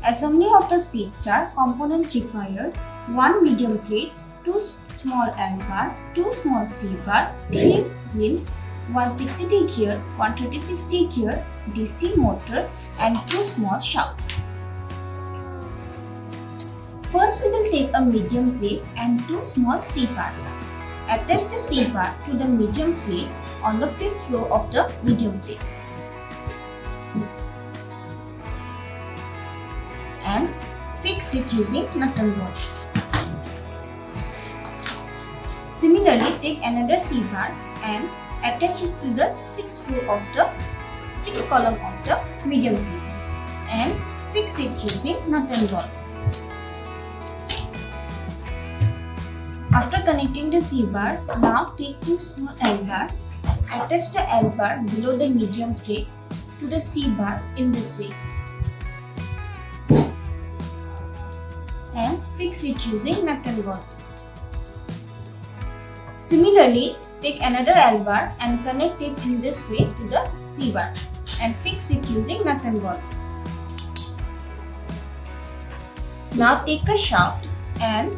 Assembly of the Speedster components require 1 medium plate, 2 small L bar, 2 small C bar, 3 wheels, 1 60T gear, 1 36T gear, DC motor and 2 small shafts. First we will take a medium plate and 2 small C bar. Attach the C bar to the medium plate on the 5th row of the medium plate. And fix it using nut and bolt. Similarly, take another C bar and attach it to the 6th row of the 6th column of the medium plate and fix it using nut and bolt. After connecting the C bars, now take 2 small L bar, attach the L bar below the medium plate to the C bar in this way and fix it using nut and bolt. Similarly, take another L bar and connect it in this way to the C bar and fix it using nut and bolt. Now take a shaft and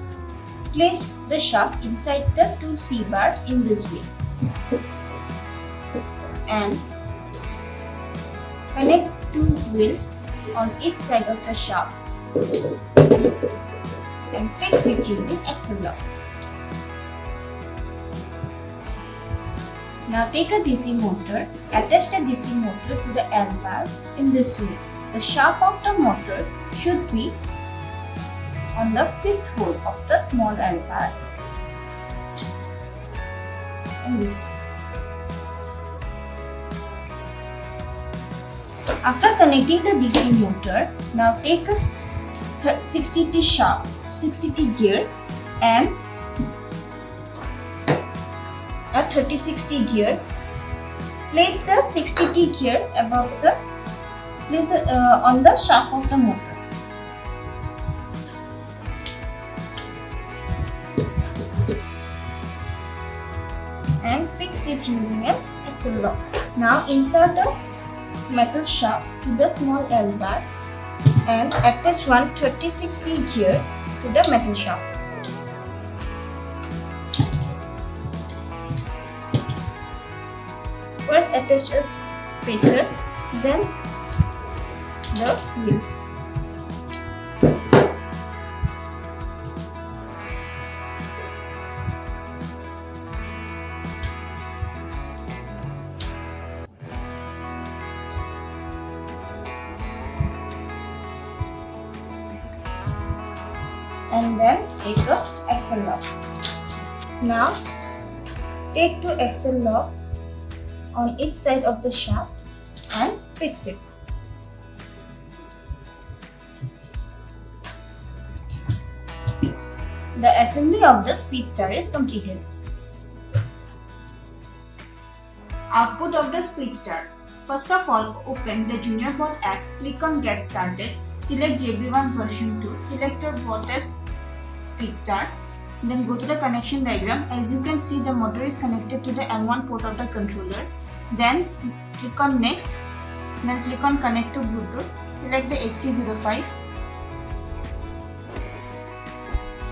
place the shaft inside the 2 C bars in this way and connect 2 wheels on each side of the shaft and fix it using axle lock. Now take a DC motor, attach the DC motor to the L bar in this way. The shaft of the motor should be on the 5th hole of the small L bar in this way. After connecting the DC motor, now take a 60T shaft, 60T gear and a 36T gear. Place the 60T gear above the on the shaft of the motor. And fix it using an axle lock. Now insert a metal shaft to the small L bar and attach one 36T gear to the metal shaft. First attach a spacer, then the wheel. And then take a axle lock. Now take 2 axle lock on each side of the shaft and fix it. The assembly of the Speedster is completed. Output of the Speedster. First of all, open the Junior Bot app, click on Get Started, select JB1 version 2, select your bot as Speedster, then go to the connection diagram. As you can see, the motor is connected to the M1 port of the controller. Then click on Next, then click on Connect to Bluetooth, select the HC05.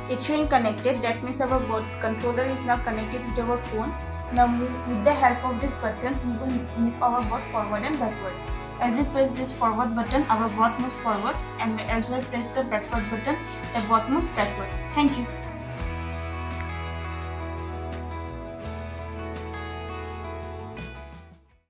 It's showing connected, that means our bot controller is now connected with our phone. Now with the help of this button, we will move our bot forward and backward. As you press this forward button, our bot moves forward, and as we press the backward button, the bot moves backward. Thank you.